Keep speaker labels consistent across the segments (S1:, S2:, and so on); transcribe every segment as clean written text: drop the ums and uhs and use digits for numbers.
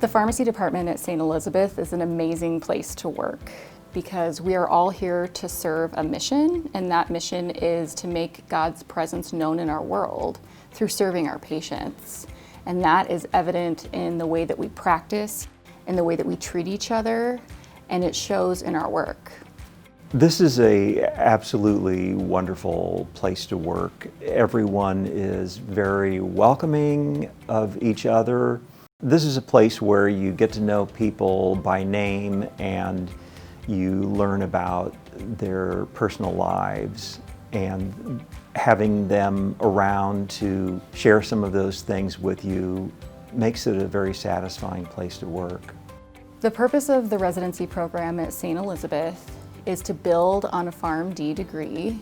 S1: The pharmacy department at St. Elizabeth is an amazing place to work because we are all here to serve a mission, and that mission is to make God's presence known in our world through serving our patients. And that is evident in the way that we practice, in the way that we treat each other, and it shows in our work.
S2: This is a absolutely wonderful place to work. Everyone is very welcoming of each other. This is a place where you get to know people by name and you learn about their personal lives, and having them around to share some of those things with you makes it a very satisfying place to work.
S1: The purpose of the residency program at St. Elizabeth is to build on a PharmD degree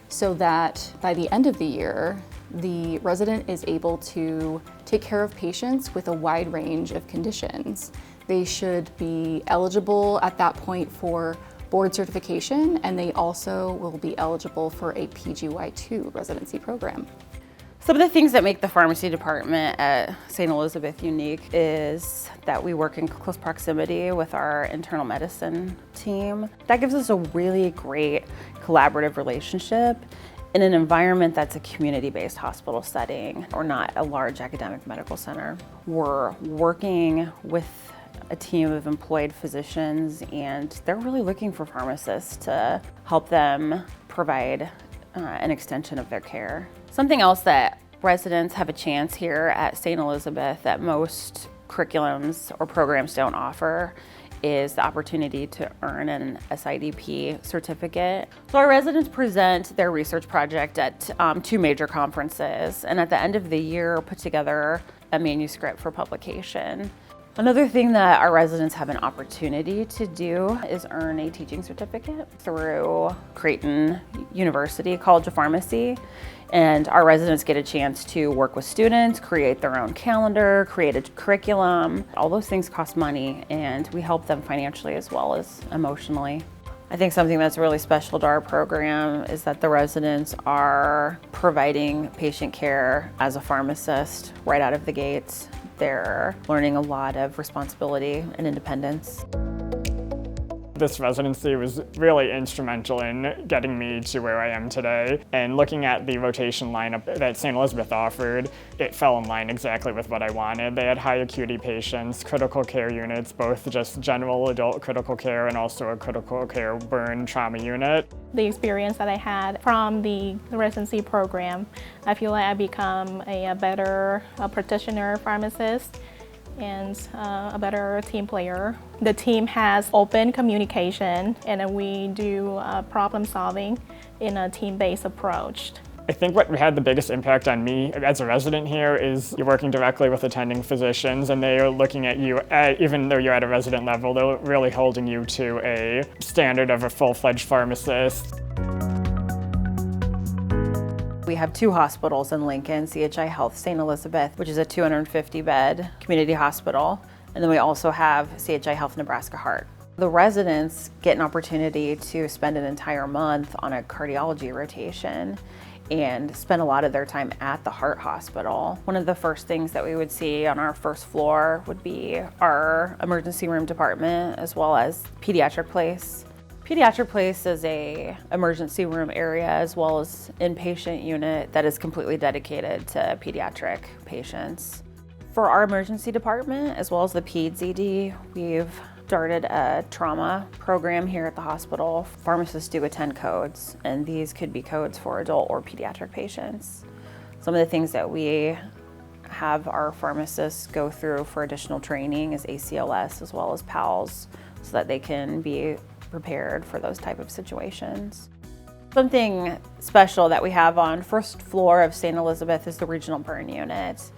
S1: so that by the end of the year, the resident is able to take care of patients with a wide range of conditions. They should be eligible at that point for board certification, and they also will be eligible for a PGY2 residency program.
S3: Some of the things that make the pharmacy department at St. Elizabeth unique is that we work in close proximity with our internal medicine team. That gives us a really great collaborative relationship in an environment that's a community-based hospital setting or not a large academic medical center. We're working with a team of employed physicians, and they're really looking for pharmacists to help them provide an extension of their care. Something else that residents have a chance here at St. Elizabeth that most curriculums or programs don't offer is the opportunity to earn an SIDP certificate. So our residents present their research project at 2 major conferences, and at the end of the year put together a manuscript for publication. Another thing that our residents have an opportunity to do is earn a teaching certificate through Creighton University College of Pharmacy. And our residents get a chance to work with students, create their own calendar, create a curriculum. All those things cost money, and we help them financially as well as emotionally. I think something that's really special to our program is that the residents are providing patient care as a pharmacist right out of the gates. They're learning a lot of responsibility and independence.
S4: This residency was really instrumental in getting me to where I am today. And looking at the rotation lineup that St. Elizabeth offered, it fell in line exactly with what I wanted. They had high acuity patients, critical care units, both just general adult critical care and also a critical care burn trauma unit.
S5: The experience that I had from the residency program, I feel like I become a better practitioner pharmacist and a better team player. The team has open communication, and we do problem solving in a team-based approach.
S4: I think what had the biggest impact on me as a resident here is you're working directly with attending physicians, and they are looking at you, even though you're at a resident level, they're really holding you to a standard of a full-fledged pharmacist.
S3: We have 2 hospitals in Lincoln, CHI Health St. Elizabeth, which is a 250-bed community hospital, and then we also have CHI Health Nebraska Heart. The residents get an opportunity to spend an entire month on a cardiology rotation and spend a lot of their time at the heart hospital. One of the first things that we would see on our first floor would be our emergency room department as well as pediatric place. Pediatric place is a emergency room area as well as inpatient unit that is completely dedicated to pediatric patients. For our emergency department as well as the Peds ED, we've started a trauma program here at the hospital. Pharmacists do attend codes, and these could be codes for adult or pediatric patients. Some of the things that we have our pharmacists go through for additional training is ACLS as well as PALS so that they can be prepared for those type of situations. Something special that we have on first floor of St. Elizabeth is the regional burn unit,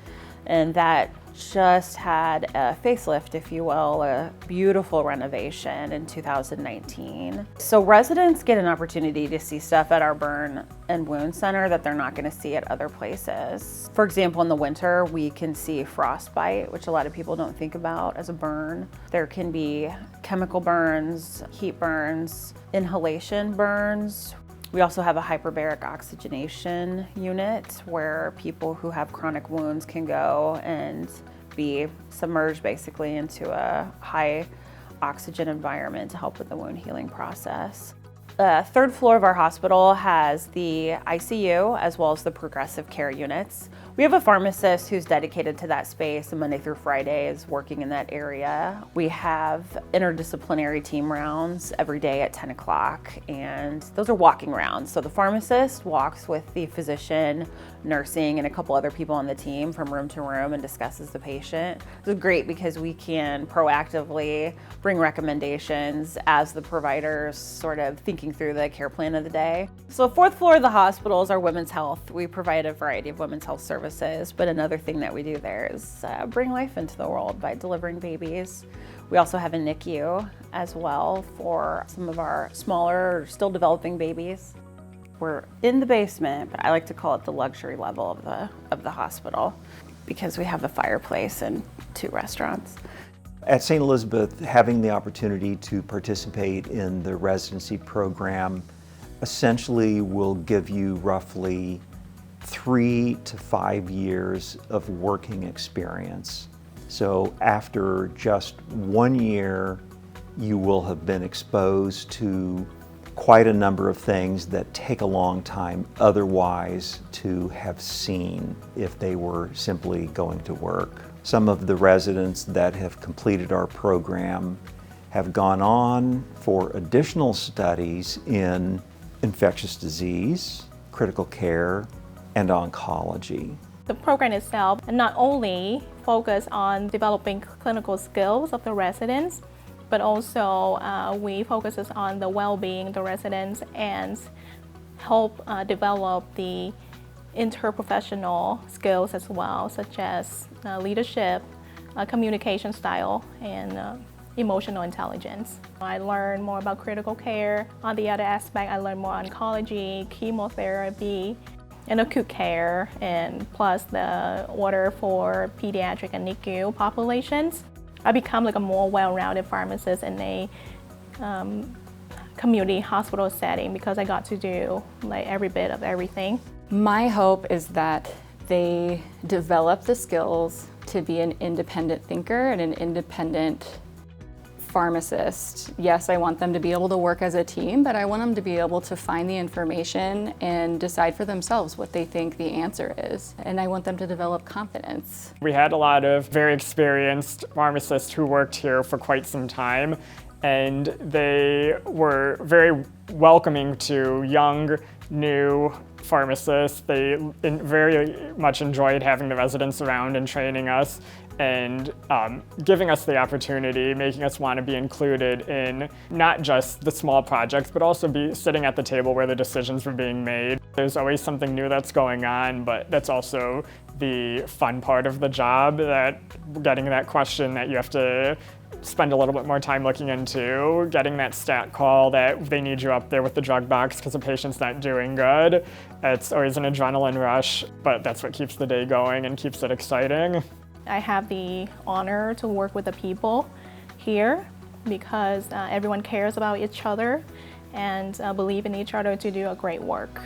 S3: and that just had a facelift, if you will, a beautiful renovation in 2019. So residents get an opportunity to see stuff at our burn and wound center that they're not going to see at other places. For example, in the winter, we can see frostbite, which a lot of people don't think about as a burn. There can be chemical burns, heat burns, inhalation burns. We also have a hyperbaric oxygenation unit where people who have chronic wounds can go and be submerged basically into a high oxygen environment to help with the wound healing process. The third floor of our hospital has the ICU as well as the progressive care units. We have a pharmacist who's dedicated to that space, and Monday through Friday is working in that area. We have interdisciplinary team rounds every day at 10 o'clock, and those are walking rounds. So the pharmacist walks with the physician, nursing, and a couple other people on the team from room to room and discusses the patient. It's great because we can proactively bring recommendations as the providers sort of thinking through the care plan of the day. So fourth floor of the hospital is our women's health. We provide a variety of women's health services, but another thing that we do there is bring life into the world by delivering babies. We also have a NICU as well for some of our smaller, still developing babies. We're in the basement, but I like to call it the luxury level of the hospital because we have a fireplace and 2 restaurants.
S2: At St. Elizabeth, having the opportunity to participate in the residency program essentially will give you roughly 3 to 5 years of working experience. So after just 1 year, you will have been exposed to quite a number of things that take a long time otherwise to have seen if they were simply going to work. Some of the residents that have completed our program have gone on for additional studies in infectious disease, critical care, and oncology.
S5: The program itself not only focuses on developing clinical skills of the residents, but also we focuses on the well-being of the residents and help develop the interprofessional skills as well, such as leadership, communication style, and emotional intelligence. I learned more about critical care. On the other aspect, I learned more oncology, chemotherapy, and acute care, and plus the order for pediatric and NICU populations. I become like a more well-rounded pharmacist in a community hospital setting because I got to do like every bit of everything.
S1: My hope is that they develop the skills to be an independent thinker and an independent pharmacist. Yes, I want them to be able to work as a team, but I want them to be able to find the information and decide for themselves what they think the answer is. And I want them to develop confidence.
S4: We had a lot of very experienced pharmacists who worked here for quite some time, and they were very welcoming to young, new pharmacists. They very much enjoyed having the residents around and training us and giving us the opportunity, making us want to be included in not just the small projects, but also be sitting at the table where the decisions were being made. There's always something new that's going on, but that's also the fun part of the job, that getting that question that you have to spend a little bit more time looking into, getting that stat call that they need you up there with the drug box because the patient's not doing good. It's always an adrenaline rush, but that's what keeps the day going and keeps it exciting.
S5: I have the honor to work with the people here because everyone cares about each other and believe in each other to do a great work.